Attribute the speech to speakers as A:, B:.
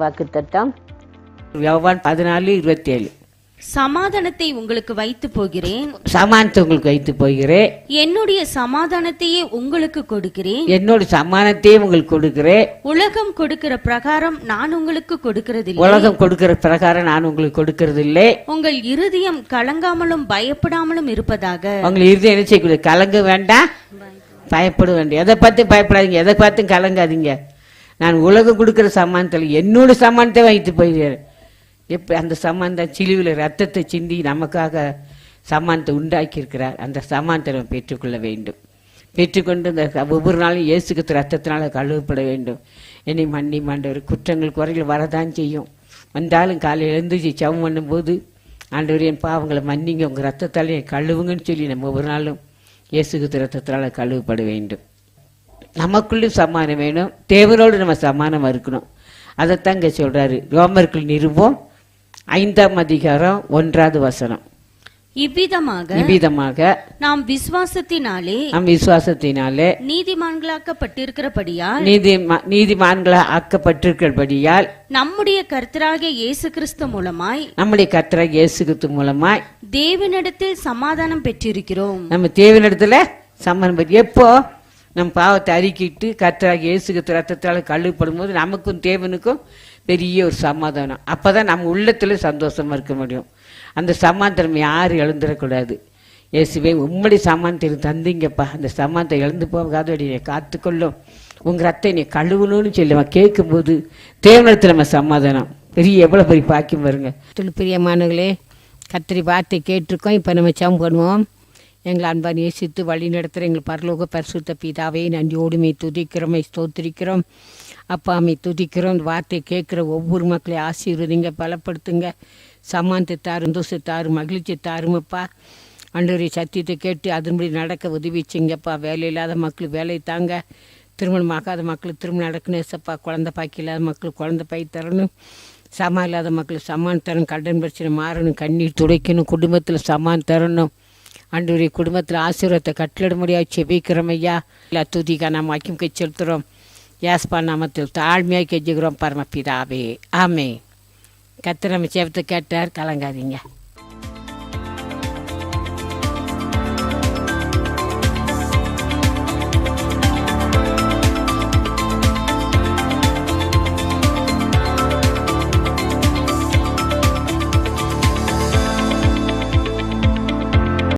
A: வாக்குத்தத்தம் யோவான் 14:27.
B: சமாதானத்தை உங்களுக்கு வைத்து போகிறேன்,
A: சமானத்தை உங்களுக்கு வைத்து போகிறேன்,
B: என்னுடைய சமாதானத்தையே உங்களுக்கு கொடுக்கிறேன்,
A: என்னோட சமானத்தையே உங்களுக்கு கொடுக்கிறேன்.
B: உலகம் கொடுக்கிற பிரகாரம் நான் உங்களுக்கு கொடுக்கிறதில்லை,
A: உலகம் கொடுக்கிற பிரகாரம் நான் உங்களுக்கு கொடுக்கறது இல்லை.
B: உங்கள் இருதயம் கலங்காமலும் பயப்படாமலும் இருப்பதாக.
A: உங்களுக்கு இருதயம் என்ன செய்யக்கூடாது? கலங்க வேண்டாம், பயப்பட வேண்டாம். எதை பார்த்து பயப்படாதீங்க, எதை பார்த்தும் கலங்காதீங்க. நான் உலகம் கொடுக்கிற சமானத்தில் என்னோட சமானத்தை வைத்து போகிறேன். எப்படி அந்த சமானத்தை சிலுவையில் ரத்தத்தை சிந்தி நமக்காக சமானத்தை உண்டாக்கி இருக்கிறார். அந்த சமானத்தை நம்ம பெற்றுக்கொள்ள வேண்டும். பெற்றுக்கொண்டு இந்த ஒவ்வொரு நாளும் இயேசுக்கு ரத்தத்தினால கழுவப்பட வேண்டும். என்னை மன்னி ஆண்டவர், குற்றங்கள் குறைகள் வரதான் செய்யும். வந்தாலும் காலையில் எழுந்துச்சு சவம் பண்ணும்போது, ஆண்டவர் என் பாவங்களை மன்னிங்க, உங்கள் ரத்தத்தால் என் கழுவுங்கன்னு சொல்லி நம்ம ஒவ்வொரு நாளும் இயேசுக்கு ரத்தத்தினால கழுவப்பட வேண்டும். நமக்குள்ளும் சமானம் வேணும், தேவனோடு நம்ம சமானமாக இருக்கணும். அதைத்தான் இங்கே சொல்கிறாரு. ரோமர்கள் நிருபம் 5:1
B: இவ்விதமாக நாம் விசுவாசத்தினாலே நீதிமான்களாக்கப்பட்டிருக்கிறபடியால் நம்முடைய கர்த்தராகிய இயேசு கிறிஸ்து மூலமாய் தேவனிடத்தில் சமாதானம் பெற்றிருக்கிறோம்.
A: நம்ம தேவனிடத்துல சமாதானம் பெற்று எப்போ நம்ம பாவத்தை அறிக்கிட்டு கர்த்தராகிய இயேசு கிறிஸ்து ரத்தத்தால் கழுவப்படும் போது நமக்கும் தேவனுக்கும் பெரிய ஒரு சமாதானம். அப்பதான் நம்ம உள்ளத்துல சந்தோஷமா இருக்க முடியும். அந்த சமாதானத்தை நம்ம யாரும் எழுந்துடக்கூடாது. இயேசுவே உம்முடைய சமாதானத்தை தந்தீங்கப்பா, அந்த சமாதானத்தை எழுந்து போகாதபடி நீ காத்துக்கொள்ளும், உங்க ரத்தை நீ கழுவணும்னு சொல்லுவான். கேட்கும்போது தேவனிடத்துல நம்ம சமாதானம் எவ்வளவு பெரிய பாக்கியம் வருங்க. பிரியமானங்களே, கர்த்தருடைய வார்த்தை கேட்டிருக்கோம். இப்போ நம்ம ஜெபம் பண்ணுவோம். எங்களை அன்பா நேசித்து வழி நடத்துகிற எங்கள் பரலோக பரிசுத்த பிதாவே, நன்றியோடுமே துதிக்கிறோம், ஸ்தோத்திரிக்கிறோம். அப்பாமை துதிக்கிறோம். இந்த வார்த்தை கேட்குற ஒவ்வொரு மக்களையும் ஆசீர்வதிங்க, பலப்படுத்துங்க, சமானத்தை தாரும், சந்தோஷத்தாரும், மகிழ்ச்சி தாருமப்பா. ஆண்டவருடைய சத்தியத்தை கேட்டு அதன்படி நடக்க உதவி செய்யுங்கப்பா. வேலை இல்லாத மக்கள் வேலை தாங்க, திருமணம் ஆகாத மக்களுக்கு திருமணம் நடக்கணும் ஏசப்பா. குழந்தை பாக்கி இல்லாத மக்களுக்கு குழந்தை பாய் தரணும், சமா இல்லாத மக்களுக்கு சமான் தரணும், கடன் பிரச்சனை மாறணும், கண்ணீர் துடைக்கணும், குடும்பத்தில் சமான் தரணும். ஆண்டவருடைய குடும்பத்தில் ஆசீர்வாதத்தை கட்டளிட முடியாது செபிக்கிறோம் ஐயா. எல்லா துதிக்கா நாம் வாக்கியம் கை செலுத்துகிறோம். யாஸ்பா நாமத்தில் தாழ்மையாக கெஞ்சுகிறோம் பரமபிதாவே, ஆமே. கர்த்தர் நம்ம ஜெபத்தை கேட்டார், கலங்காதீங்க.